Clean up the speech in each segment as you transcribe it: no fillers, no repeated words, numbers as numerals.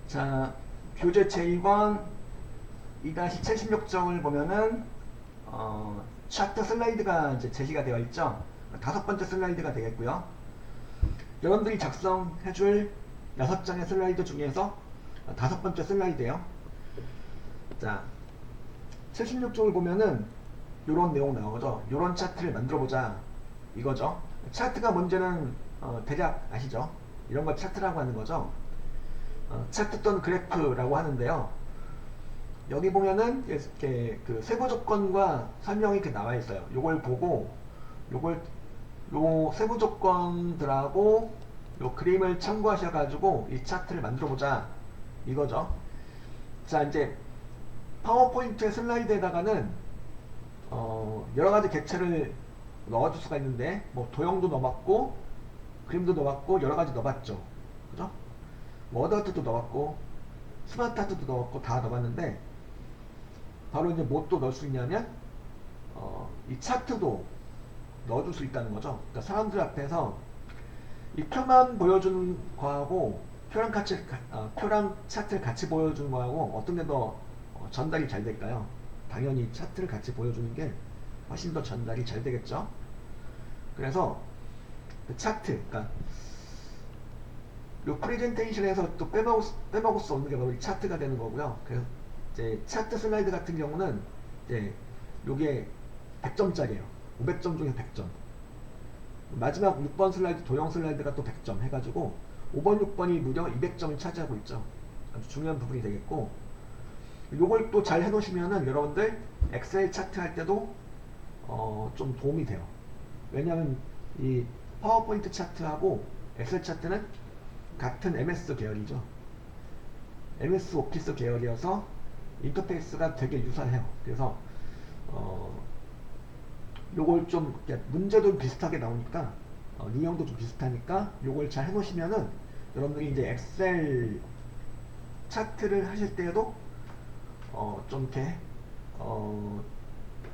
자, 교재 제2번 2-76쪽을 보면은 차트 슬라이드가 이제 제시가 되어 있죠. 다섯 번째 슬라이드가 되겠고요. 여러분들이 작성해줄 6장의 슬라이드 중에서 다섯 번째 슬라이드예요. 자, 76쪽을 보면은 이런 내용 나오죠. 이런 차트를 만들어보자 이거죠. 차트가 뭔지는 대략 아시죠? 이런 걸 차트라고 하는 거죠. 차트 또는 그래프라고 하는데요. 여기 보면은 이렇게 그 세부 조건과 설명이 이렇게 나와 있어요. 요걸 보고 요 세부 조건들하고 요 그림을 참고하셔가지고 이 차트를 만들어 보자 이거죠. 자, 이제 파워포인트 슬라이드에다가는 여러 가지 객체를 넣어줄 수가 있는데 뭐 도형도 넣어봤고 그림도 넣어봤고 여러 가지 넣어봤죠. 그죠? 워드아트도 넣어봤고 스마트 아트도 넣어봤고 다 넣어봤는데 바로 이제 뭐 또 넣을 수 있냐면 이 차트도 넣어줄 수 있다는 거죠. 그러니까 사람들 앞에서 이 표만 보여주는 거하고 표랑 차트를 같이 보여주는 거하고 어떤 게 더 전달이 잘 될까요? 당연히 차트를 같이 보여주는 게 훨씬 더 전달이 잘 되겠죠. 그래서 그 차트, 그러니까 이 프레젠테이션에서 또 빼먹을 수 없는 게 바로 이 차트가 되는 거고요. 그래서 이제 차트 슬라이드 같은 경우는 이제 요게 100점짜리예요. 500점 중에 100점. 마지막 6번 슬라이드 도형 슬라이드가 또 100점 해가지고 5번, 6번이 무려 200점을 차지하고 있죠. 아주 중요한 부분이 되겠고, 요걸 또 잘 해놓으시면은 여러분들 엑셀 차트 할 때도 좀 도움이 돼요. 왜냐하면 이 파워포인트 차트하고 엑셀 차트는 같은 MS 계열이죠. MS 오피스 계열이어서 인터페이스가 되게 유사해요. 그래서 요걸 좀 문제도 비슷하게 나오니까 유형도 좀 비슷하니까 요걸 잘 해놓으시면은 여러분들이 이제 엑셀 차트를 하실 때에도 좀 이렇게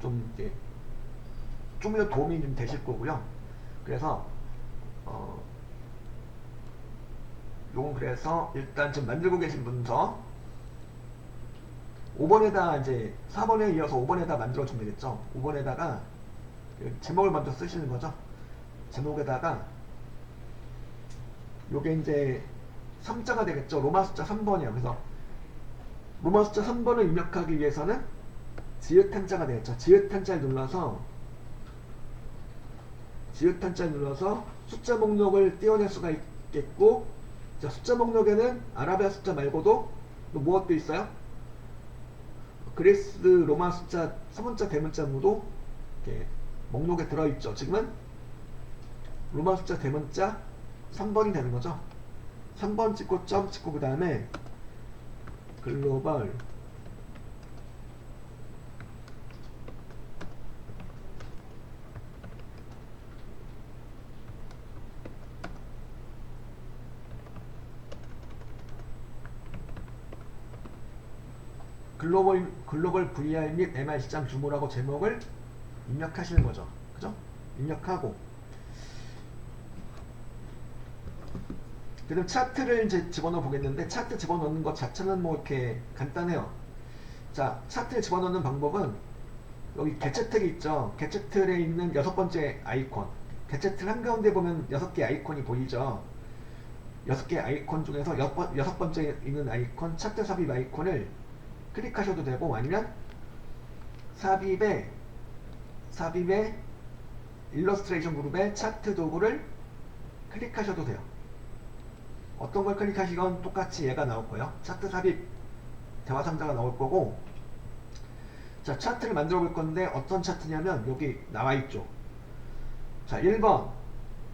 좀 이제 좀 더 도움이 좀 되실 거고요. 그래서 요건 그래서 일단 지금 만들고 계신 분서 5번에다 이제 4번에 이어서 5번에다 만들어주면 되겠죠. 5번에다가 제목을 먼저 쓰시는 거죠. 제목에다가 요게 이제 3자가 되겠죠. 로마 숫자 3번이에요. 그래서 로마 숫자 3번을 입력하기 위해서는 지읒 한자가 되겠죠. 지읒 한자를 눌러서 숫자 목록을 띄워낼 수가 있겠고, 자, 숫자 목록에는 아라비아 숫자 말고도 또 무엇도 있어요? 그리스 로마 숫자 서문자 대문자도 이렇게 목록에 들어있죠. 지금은 로마 숫자 대문자 3번이 되는 거죠. 3번 찍고 점 찍고 그 다음에 글로벌 글로벌 VR 및 MR 시장 규모라고 제목을 입력하시는 거죠. 그죠? 입력하고 그다음 차트를 이제 집어넣어 보겠는데, 차트 집어넣는 것 자체는 뭐 이렇게 간단해요. 자, 차트를 집어넣는 방법은 여기 개체 틀이 있죠. 개체 틀에 있는 6번째 아이콘, 개체 틀 한가운데 보면 6개 아이콘이 보이죠. 6개 아이콘 중에서 6번째 있는 아이콘, 차트 삽입 아이콘을 클릭하셔도 되고, 아니면 삽입의 일러스트레이션 그룹의 차트 도구를 클릭하셔도 돼요. 어떤 걸 클릭하시건 똑같이 얘가 나올 거예요. 차트 삽입 대화 상자가 나올 거고, 자, 차트를 만들어 볼 건데 어떤 차트냐면 여기 나와 있죠. 자, 1번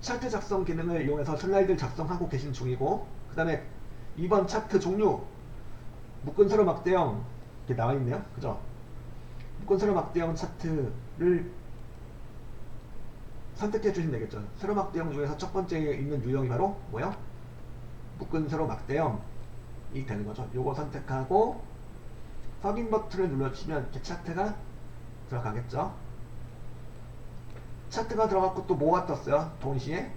차트 작성 기능을 이용해서 슬라이드를 작성하고 계신 중이고, 그 다음에 2번 차트 종류 묶은 세로 막대형 이렇게 나와 있네요. 그죠? 묶은 세로 막대형 차트를 선택해 주시면 되겠죠. 세로 막대형 중에서 첫 번째 있는 유형이 바로 뭐요? 묶은 세로 막대형이 되는 거죠. 요거 선택하고 확인 버튼을 눌러주시면 이렇게 차트가 들어가겠죠. 차트가 들어갔고 또 뭐가 떴어요? 동시에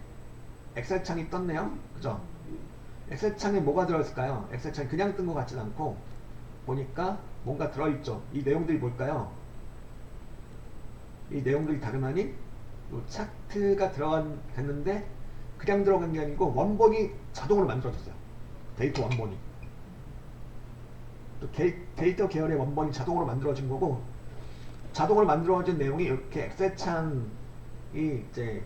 엑셀 창이 떴네요. 그죠? 엑셀창에 뭐가 들어있을까요? 엑셀창 그냥 뜬 것 같진 않고 보니까 뭔가 들어있죠. 이 내용들이 뭘까요? 이 내용들이 다름 아닌 요 차트가 됐는데 그냥 들어간 게 아니고 원본이 자동으로 만들어졌어요. 데이터 원본이. 또 데이터 계열의 원본이 자동으로 만들어진 거고, 자동으로 만들어진 내용이 이렇게 엑셀창이 이제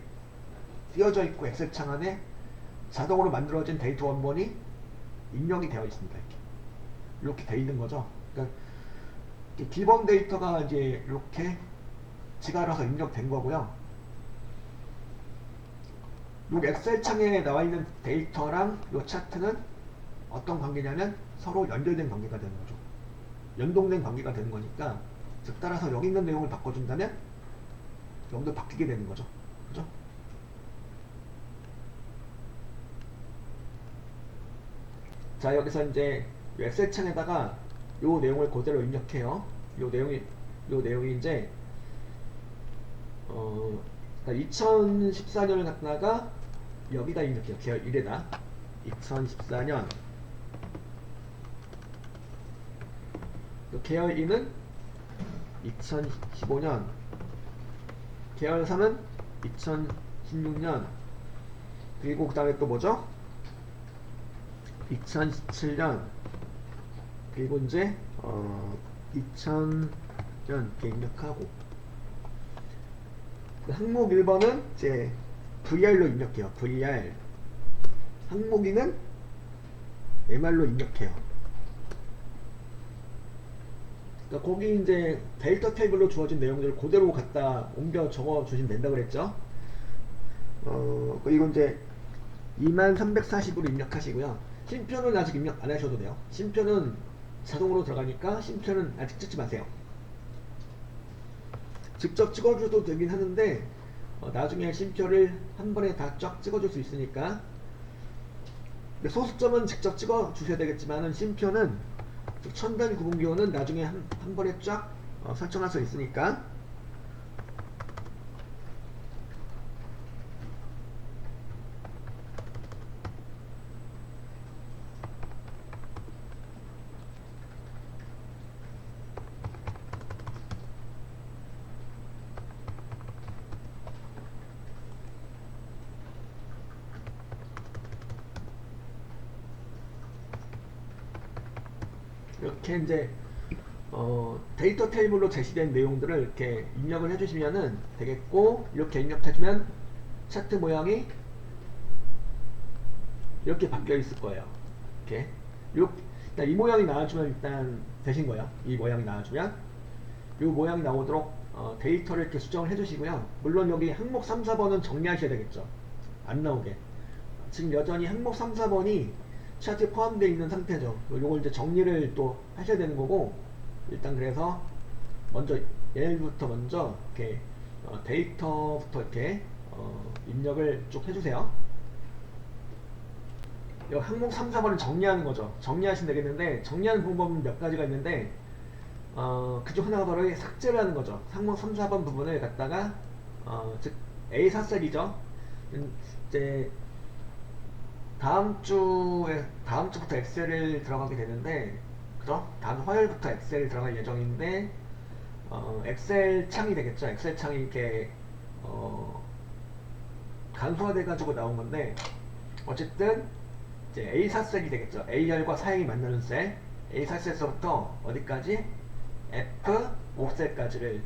띄어져 있고 엑셀창 안에 자동으로 만들어진 데이터 원본이 입력이 되어 있습니다. 이렇게 돼 있는 거죠. 그러니까 기본 데이터가 이제 이렇게 지가 알아서 입력된 거고요. 이 엑셀 창에 나와 있는 데이터랑 이 차트는 어떤 관계냐면 서로 연결된 관계가 되는 거죠. 연동된 관계가 되는 거니까, 즉 따라서 여기 있는 내용을 바꿔준다면 여기도 바뀌게 되는 거죠. 그죠? 자, 여기서 이제 엑셀 창에다가 이 내용을 그대로 입력해요. 요 내용이 이제 2014년을 갖다가 여기다 입력해요. 계열 1에다 2014년, 계열 2는 2015년, 계열 3은 2016년, 그리고 그 다음에 또 뭐죠? 2017년, 그리고 이제 2000년 이렇게 입력하고, 항목 1번은 이제 VR로 입력해요. VR. 항목 2는 MR로 입력해요. 그러니까 거기 이제 데이터 테이블로 주어진 내용들을 그대로 갖다 옮겨 적어 주시면 된다 그랬죠. 그리고 이제 2340으로 입력하시고요. 심표는 아직 입력 안 하셔도 돼요. 심표는 자동으로 들어가니까 심표는 아직 찍지 마세요. 직접 찍어줘도 되긴 하는데 나중에 심표를 한 번에 다 쫙 찍어줄 수 있으니까. 소수점은 직접 찍어 주셔야 되겠지만은 심표는 첨단 구분기호는 나중에 한 번에 쫙 설정할 수 있으니까. 이렇게 이제 데이터 테이블로 제시된 내용들을 이렇게 입력을 해주시면은 되겠고, 이렇게 입력해주면 차트 모양이 이렇게 바뀌어 있을 거예요. 이렇게 일단 이 모양이 나와주면 일단 되신 거예요. 이 모양이 나와주면 이 모양이 나오도록 데이터를 이렇게 수정을 해주시고요. 물론 여기 항목 3, 4번은 정리하셔야 되겠죠. 안 나오게. 지금 여전히 항목 3, 4번이 차트에 포함되어 있는 상태죠. 요걸 이제 정리를 또 하셔야 되는 거고, 일단 그래서 먼저 얘부터 먼저 이렇게 데이터부터 이렇게 입력을 쭉 해주세요. 이 항목 3, 4번을 정리하는 거죠. 정리하시면 되겠는데, 정리하는 방법은 몇 가지가 있는데 그중 하나가 바로 삭제를 하는 거죠. 항목 3, 4번 부분을 갖다가 즉 A4셀이죠. 이제 다음 주부터 엑셀을 들어가게 되는데, 그죠? 다음 화요일부터 엑셀 들어갈 예정인데, 엑셀 창이 되겠죠. 엑셀 창이 이렇게 간소화돼 가지고 나온 건데, 어쨌든 이제 A4셀이 되겠죠. A열과 사행이 만나는 셀, A4셀에서부터 어디까지? F5셀까지를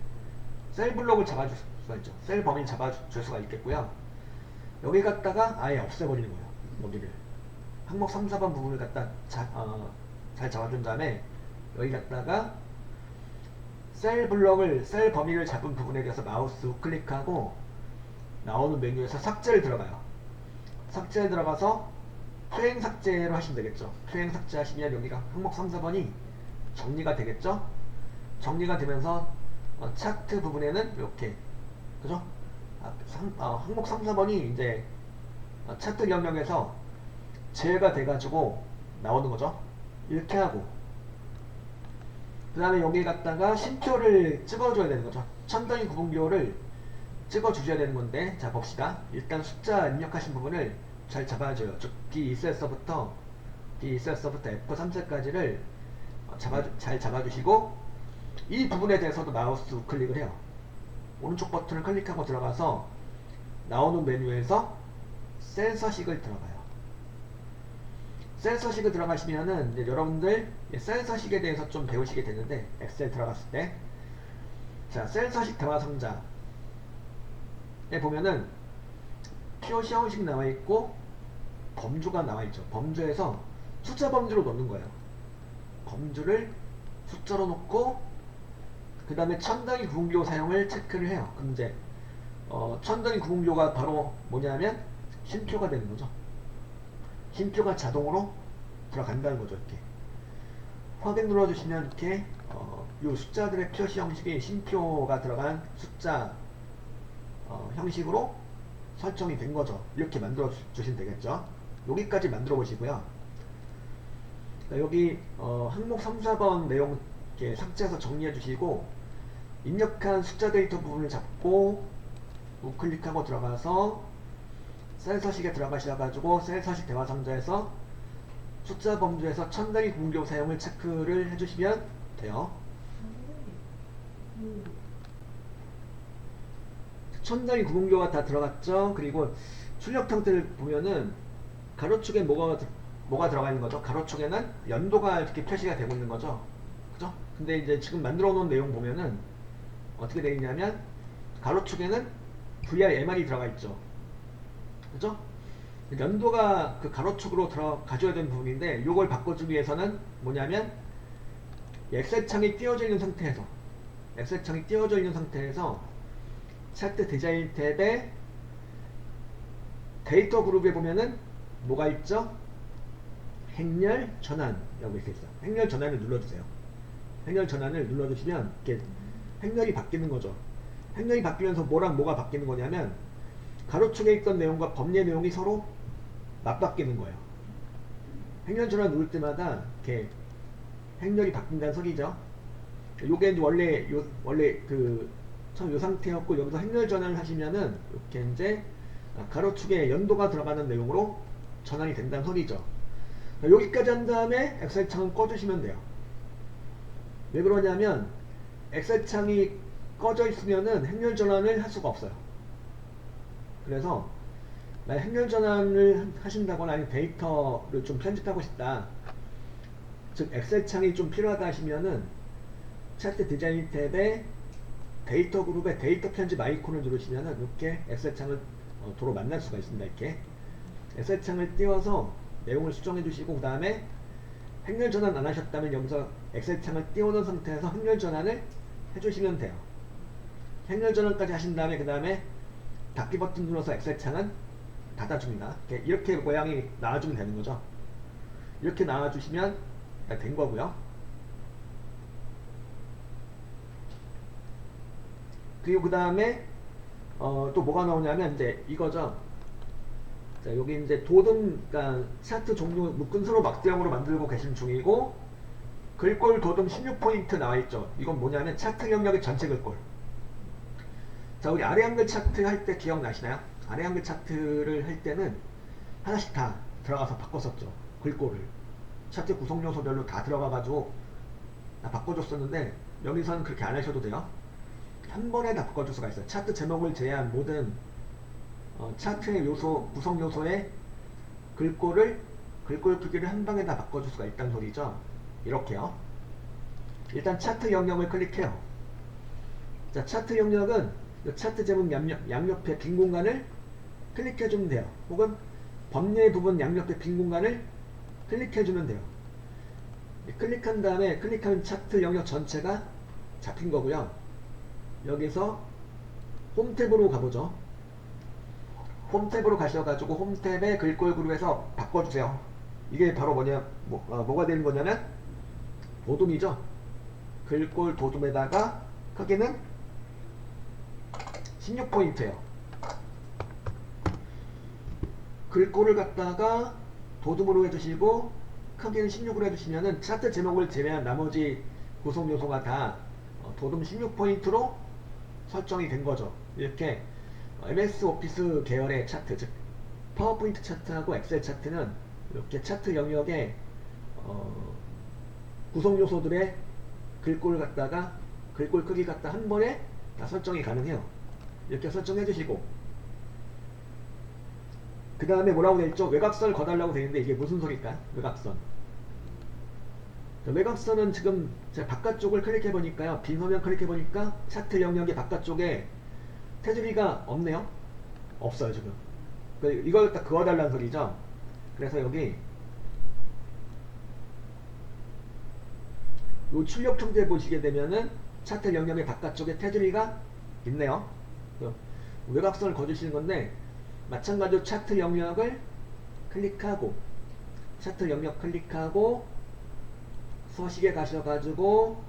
셀 블록을 잡아줄 수가 있죠. 셀 범위를 잡아줄 수가 있겠고요. 여기 갖다가 아예 없애버리는 거예요. 여기를 항목 3, 4번 부분을 갖다 잘 잡아준 다음에 여기 갖다가 셀 블럭을, 셀 범위를 잡은 부분에 대해서 마우스 우클릭하고 나오는 메뉴에서 삭제를 들어가요. 삭제를 들어가서 투행 삭제로 하시면 되겠죠. 투행 삭제 하시면 여기가 항목 3, 4번이 정리가 되겠죠. 정리가 되면서 차트 부분에는 이렇게, 그죠? 항목 3, 4번이 이제 차트 영역에서 제외가 돼가지고 나오는 거죠. 이렇게 하고, 그 다음에 여기 갖다가 심표를 찍어줘야 되는 거죠. 첨단위 구분기호를 찍어주셔야 되는 건데, 자 봅시다. 일단 숫자 입력하신 부분을 잘 잡아줘요. 즉 B2셀서부터 B셀서부터 F3셀까지를 잘 잡아주시고 이 부분에 대해서도 마우스 우클릭을 해요. 오른쪽 버튼을 클릭하고 들어가서 나오는 메뉴에서 센서식을 들어가요. 센서식을 들어가시면은 이제 여러분들 센서식에 대해서 좀 배우시게 되는데 엑셀 들어갔을 때 자 센서식 대화 상자에 보면은 POC 형식 나와있고 범주가 나와있죠. 범주에서 숫자 범주로 넣는 거예요. 범주를 숫자로 놓고 그 다음에 첨단위 구분기호 사용을 체크를 해요. 그럼 이제 첨단위 구분기호가 바로 뭐냐면 쉼표가 되는 거죠. 쉼표가 자동으로 들어간다는 거죠. 이렇게 확인 눌러주시면 이렇게 이 숫자들의 표시 형식이 쉼표가 들어간 숫자 형식으로 설정이 된 거죠. 이렇게 만들어 주시면 되겠죠. 여기까지 만들어 보시고요. 여기 항목 3, 4번 내용 이렇게 삭제해서 정리해 주시고 입력한 숫자 데이터 부분을 잡고 우클릭하고 들어가서 센서식에 들어가셔가지고 센서식 대화 상자에서 숫자 범주에서 첨단위 구분기호 사용을 체크를 해주시면 돼요. 첨단위 구분기호가 다 들어갔죠. 그리고 출력 형태를 보면은 가로축에 뭐가 들어가 있는 거죠? 가로축에는 연도가 이렇게 표시가 되고 있는 거죠. 그죠? 근데 이제 지금 만들어 놓은 내용 보면은 어떻게 되어 있냐면 가로축에는 VRMR이 들어가 있죠. 그죠? 연도가 그 가로축으로 들어가줘야 되는 부분인데 이걸 바꿔주기 위해서는 뭐냐면 엑셀창이 띄워져 있는 상태에서 차트 디자인 탭에 데이터 그룹에 보면은 뭐가 있죠? 행렬 전환이라고 이렇게 있어요. 행렬 전환을 눌러주세요. 행렬 전환을 눌러주시면 이렇게 행렬이 바뀌는 거죠. 행렬이 바뀌면서 뭐랑 뭐가 바뀌는 거냐면 가로축에 있던 내용과 범례 내용이 서로 맞바뀌는 거예요. 행렬 전환 누를 때마다 이렇게 행렬이 바뀐다는 소리죠. 요게 이제 원래 요 상태였고 여기서 행렬 전환을 하시면은 이렇게 이제 가로축에 연도가 들어가는 내용으로 전환이 된다는 소리죠. 여기까지 한 다음에 엑셀 창을 꺼주시면 돼요. 왜 그러냐면 엑셀 창이 꺼져 있으면은 행렬 전환을 할 수가 없어요. 그래서 행렬 전환을 하신다거나 아니면 데이터를 좀 편집하고 싶다, 즉 엑셀 창이 좀 필요하다 하시면은 차트 디자인 탭에 데이터 그룹에 데이터 편집 아이콘을 누르시면은 이렇게 엑셀 창을 도로 만날 수가 있습니다. 이렇게 엑셀 창을 띄워서 내용을 수정해 주시고 그 다음에 행렬 전환 안 하셨다면 여기서 엑셀 창을 띄워놓은 상태에서 행렬 전환을 해주시면 돼요. 행렬 전환까지 하신 다음에 그 다음에 닫기 버튼 눌러서 엑셀 창은 닫아줍니다. 이렇게 모양이 나와주면 되는 거죠. 이렇게 나와주시면 된 거고요. 그리고 그 다음에 또 뭐가 나오냐면 이제 이거죠. 자, 여기 이제 그러니까 차트 종류 묶은 서로 막대형으로 만들고 계신 중이고 글꼴 도듬 16포인트 나와있죠. 이건 뭐냐면 차트 영역의 전체 글꼴. 자, 우리 아래 한글 차트 할 때 기억나시나요? 아래 한글 차트를 할 때는 하나씩 다 들어가서 바꿨었죠. 글꼴을 차트 구성 요소별로 다 들어가가지고 다 바꿔줬었는데 여기서는 그렇게 안 하셔도 돼요. 한 번에 다 바꿔줄 수가 있어요. 차트 제목을 제외한 모든 차트의 요소, 구성 요소의 글꼴 크기를 한 방에 다 바꿔줄 수가 있다는 소리죠. 이렇게요. 일단 차트 영역을 클릭해요. 자, 차트 영역은 차트 제목 양옆에 빈 공간을 클릭해주면 돼요. 혹은 범례 부분 양옆에 빈 공간을 클릭해주면 돼요. 클릭한 다음에 클릭하면 차트 영역 전체가 잡힌 거고요. 여기서 홈 탭으로 가보죠. 홈 탭으로 가셔가지고 홈 탭에 글꼴 그룹에서 바꿔주세요. 이게 바로 뭐가 되는 거냐면 도둠이죠. 글꼴 도둠에다가 크기는 16포인트예요. 글꼴을 갖다가 도둠으로 해주시고 크기는 16으로 해주시면은 차트 제목을 제외한 나머지 구성 요소가 다 도둠 16포인트로 설정이 된 거죠. 이렇게 MS 오피스 계열의 차트, 즉 파워포인트 차트하고 엑셀 차트는 이렇게 차트 영역에 구성 요소들의 글꼴 갖다가 글꼴 크기 갖다 한 번에 다 설정이 가능해요. 이렇게 설정해 주시고, 그 다음에 뭐라고 되어있죠? 외곽선을 거달라고 되어있는데 이게 무슨 소리일까? 외곽선. 외곽선은 지금 제가 바깥쪽을 클릭해 보니까요, 빈 화면 클릭해 보니까 차트 영역의 바깥쪽에 테두리가 없네요. 없어요 지금. 이걸 딱 그어달라는 소리죠. 그래서 여기 요 출력 통제 보시게 되면은 차트 영역의 바깥쪽에 테두리가 있네요. 외곽선을 그어주시는 건데, 마찬가지로 차트 영역을 클릭하고, 차트 영역 클릭하고 서식에 가셔가지고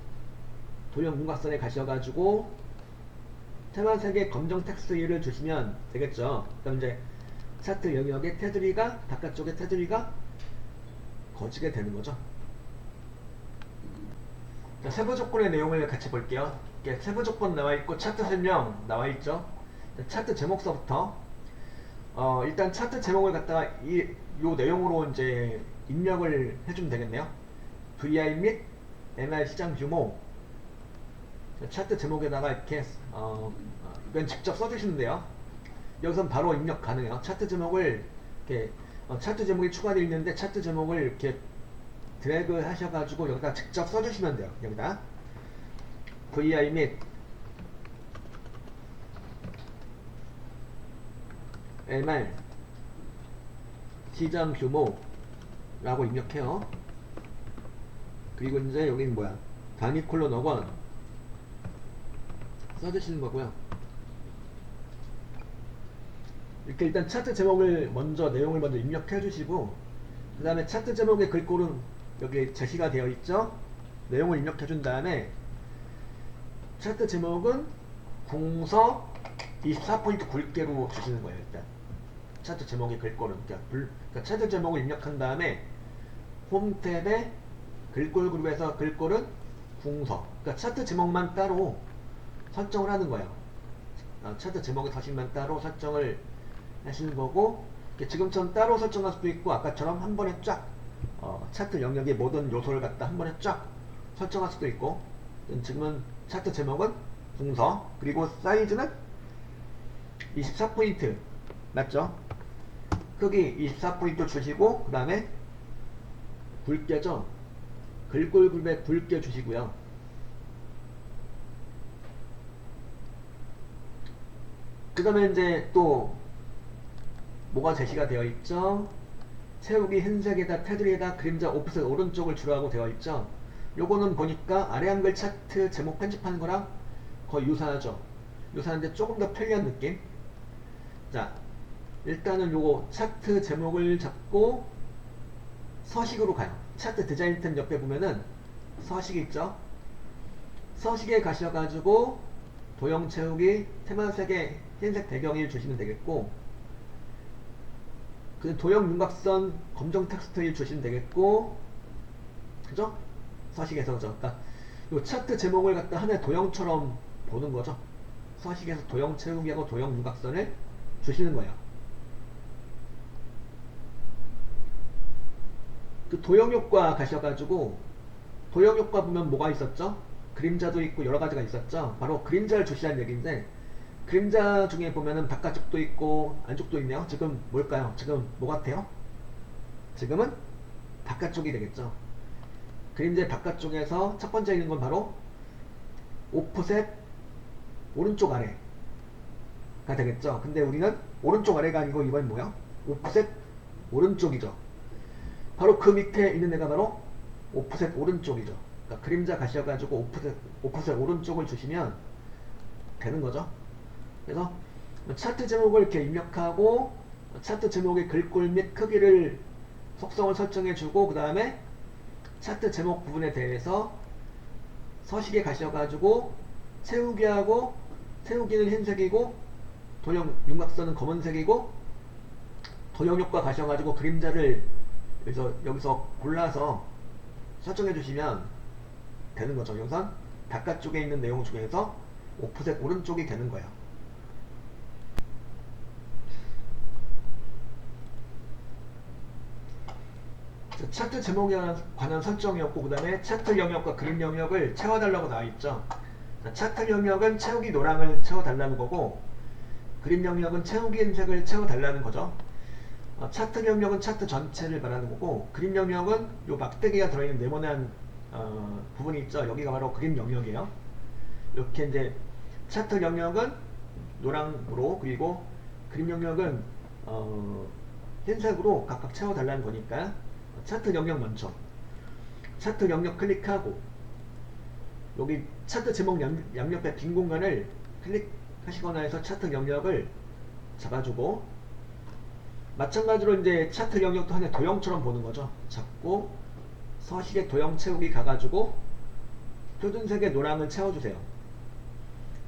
도형 윤곽선에 가셔가지고 테마색의 검정 텍스트 1을 주시면 되겠죠. 그럼 이제 차트 영역의 테두리가, 바깥쪽의 테두리가 거치게 되는 거죠. 자, 세부 조건의 내용을 같이 볼게요. 이렇게 세부 조건 나와 있고 차트 설명 나와 있죠. 차트 제목서부터 일단 차트 제목을 갖다가 요 내용으로 이제 입력을 해주면 되겠네요. VI 및 MR 시장 규모. 차트 제목에다가 이렇게 이건 직접 써주시면 돼요. 여기선 바로 입력 가능해요. 차트 제목을 이렇게 차트 제목이 추가되어 있는데 차트 제목을 이렇게 드래그 하셔가지고 여기다 직접 써주시면 돼요. 여기다 VI 및 MR 시장 규모라고 입력해요. 그리고 이제 여기는 뭐야? 단위 콜론 어건 써주시는 거고요. 이렇게 일단 차트 제목을 먼저, 내용을 먼저 입력해 주시고, 그 다음에 차트 제목의 글꼴은 여기 제시가 되어 있죠. 내용을 입력해 준 다음에 차트 제목은 궁서 24포인트 굵게로 주시는 거예요. 일단 차트 제목의 글꼴은 그러니까 차트 제목을 입력한 다음에 홈 탭에 글꼴 그룹에서 글꼴은 궁서, 그러니까 차트 제목만 따로 설정을 하는 거예요. 차트 제목의 서식만 따로 설정을 하시는 거고, 지금처럼 따로 설정할 수도 있고 아까처럼 한 번에 쫙 차트 영역의 모든 요소를 갖다 한 번에 쫙 설정할 수도 있고, 지금은 차트 제목은 궁서, 그리고 사이즈는 24포인트 맞죠? 크기 24포인트 주시고, 그 다음에 굵게죠? 글꼴 그룹에 굵게 주시고요. 그 다음에 이제 또 뭐가 제시가 되어 있죠? 채우기 흰색에다 테두리에다 그림자 오프셋 오른쪽을 주라고 되어 있죠. 요거는 보니까 아래 한글 차트 제목 편집하는 거랑 거의 유사하죠. 유사한데 조금 더 편리한 느낌. 자, 일단은 요거 차트 제목을 잡고 서식으로 가요. 차트 디자인 템 옆에 보면은 서식 있죠. 서식에 가셔가지고 도형 채우기 테마색의 흰색 배경을 주시면 되겠고, 그 도형 윤곽선 검정 텍스트를 주시면 되겠고, 그죠? 서식에서 그죠? 그러니까 요 차트 제목을 갖다 하나의 도형처럼 보는 거죠. 서식에서 도형 채우기하고 도형 윤곽선을 주시는 거예요. 그 도형 효과 가셔가지고 도형 효과 보면 뭐가 있었죠? 그림자도 있고 여러 가지가 있었죠. 바로 그림자를 주시라는 얘기인데, 그림자 중에 보면은 바깥쪽도 있고 안쪽도 있네요. 지금 뭘까요? 지금 뭐 같아요? 지금은 바깥쪽이 되겠죠. 그림자의 바깥쪽에서 첫 번째 있는 건 바로 오프셋 오른쪽 아래가 되겠죠. 근데 우리는 오른쪽 아래가 아니고 이번 뭐야? 오프셋 오른쪽이죠. 바로 그 밑에 있는 애가 바로 오프셋 오른쪽이죠. 그러니까 그림자 가셔가지고 오프셋 오른쪽을 주시면 되는 거죠. 그래서 차트 제목을 이렇게 입력하고 차트 제목의 글꼴 및 크기를 속성을 설정해주고, 그 다음에 차트 제목 부분에 대해서 서식에 가셔가지고 채우기하고, 채우기는 흰색이고 도형 윤곽선은 검은색이고, 도형 효과 가셔가지고 그림자를 여기서 골라서 설정해 주시면 되는 거죠. 여기선 바깥쪽에 있는 내용 중에서 오프셋 오른쪽이 되는 거예요. 차트 제목에 관한 설정이었고, 그 다음에 차트 영역과 그림 영역을 채워달라고 나와있죠. 차트 영역은 채우기 노랑을 채워달라는 거고, 그림 영역은 채우기 흰색을 채워달라는 거죠. 차트 영역은 차트 전체를 말하는 거고, 그림 영역은 요 막대기가 들어있는 네모난 부분이 있죠. 여기가 바로 그림 영역이에요. 이렇게 이제 차트 영역은 노랑으로, 그리고 그림 영역은 흰색으로 각각 채워달라는 거니까 차트 영역 먼저, 차트 영역 클릭하고 여기 차트 제목 양옆에 빈 공간을 클릭하시거나 해서 차트 영역을 잡아주고, 마찬가지로 이제 차트 영역도 하나의 도형처럼 보는 거죠. 잡고 서식에 도형 채우기 가가지고 표준색의 노랑을 채워주세요.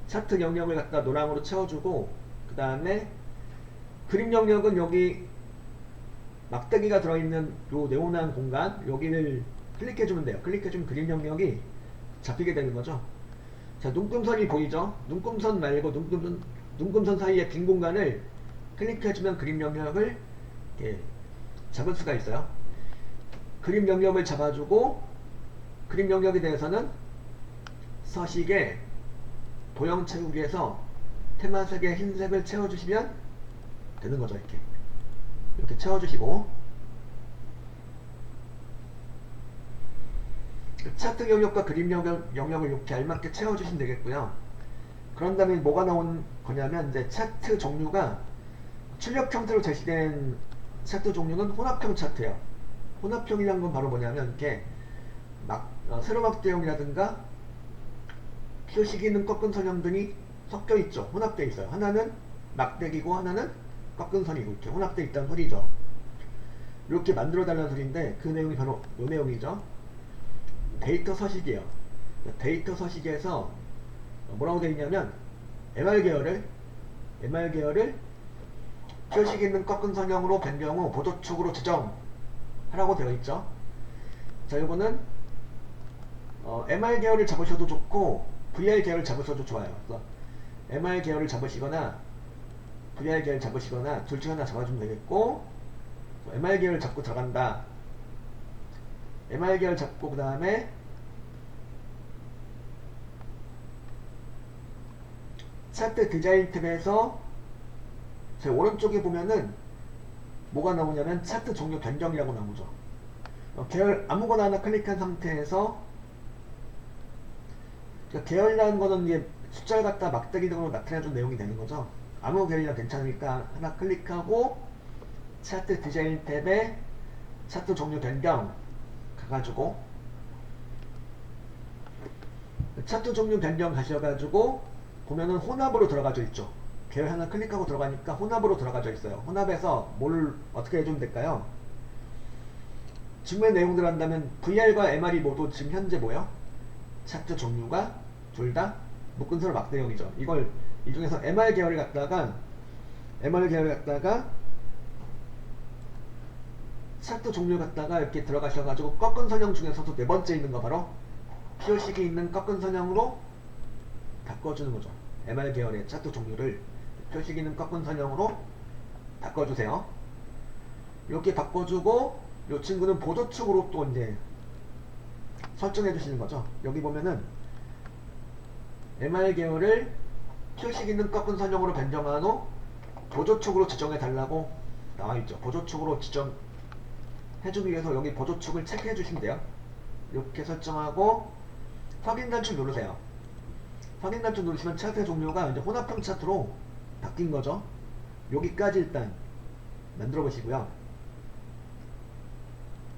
차트 영역을 갖다 노랑으로 채워주고, 그 다음에 그림 영역은 여기 막대기가 들어있는 요 네모난 공간, 여기를 클릭해주면 돼요. 클릭해주면 그림 영역이 잡히게 되는 거죠. 자, 눈금선이 보이죠? 눈금선 말고 눈금선 사이에 빈 공간을 클릭해주면 그림 영역을 잡을 수가 있어요. 그림 영역을 잡아주고, 그림 영역에 대해서는 서식에 도형 채우기에서 테마색의 흰색을 채워주시면 되는 거죠. 이렇게 채워주시고, 차트 영역과 그림 영역을 이렇게 알맞게 채워주시면 되겠고요. 그런 다음에 뭐가 나온 거냐면, 이제 차트 종류가 출력 형태로 제시된 차트 종류는 혼합형 차트예요. 혼합형이라는 건 바로 뭐냐면, 이렇게 세로 막대형이라든가 표식이 있는 꺾은 선형 등이 섞여 있죠. 혼합되어 있어요. 하나는 막대기고 하나는 꺾은 선이고, 이렇게 혼합되어 있다는 소리죠. 이렇게 만들어 달라는 소리인데, 그 내용이 바로 이 내용이죠. 데이터 서식이에요. 데이터 서식에서 뭐라고 되어 있냐면, MR 계열을 표식 있는 꺾은 선형으로 변경 후 보조축으로 지정하라고 되어 있죠. 자, 이거는 MR 계열을 잡으셔도 좋고 VR 계열을 잡으셔도 좋아요. 그래서 MR 계열을 잡으시거나 VR 계열 잡으시거나 둘 중 하나 잡아주면 되겠고, MR 계열 잡고 들어간다. MR 계열 잡고 그 다음에 차트 디자인 탭에서 제 오른쪽에 보면은 뭐가 나오냐면 차트 종류 변경이라고 나오죠. 계열 아무거나 하나 클릭한 상태에서, 그러니까 계열이라는 거는 이제 숫자를 갖다 막대기 등으로 나타내준 내용이 되는 거죠. 아무 계열이나 괜찮으니까 하나 클릭하고 차트 디자인 탭에 차트 종류 변경 가가지고, 차트 종류 변경 가셔가지고 보면은 혼합으로 들어가져 있죠. 계열 하나 클릭하고 들어가니까 혼합으로 들어가져 있어요. 혼합에서 뭘 어떻게 해주면 될까요? 지금의 내용들 한다면 VR과 MR이 모두 지금 현재 뭐요? 차트 종류가 둘 다 묶은 세로 막대형이죠. 이걸 이 중에서 MR 계열을 갖다가 차트 종류 갖다가 이렇게 들어가셔가지고 꺾은 선형 중에서도 네 번째 있는 거 바로 표식이 있는 꺾은 선형으로 바꿔주는 거죠. MR 계열의 차트 종류를 표식 있는 꺾은 선형으로 바꿔주세요. 이렇게 바꿔주고, 이 친구는 보조축으로 또 이제 설정해 주시는 거죠. 여기 보면은 MR 계열을 표식 있는 꺾은 선형으로 변경한 후 보조축으로 지정해 달라고 나와 있죠. 보조축으로 지정해 주기 위해서 여기 보조축을 체크해 주시면 돼요. 이렇게 설정하고 확인 단축 누르세요. 확인 단축 누르시면 차트 종류가 이제 혼합형 차트로 바뀐 거죠. 여기까지 일단 만들어 보시고요.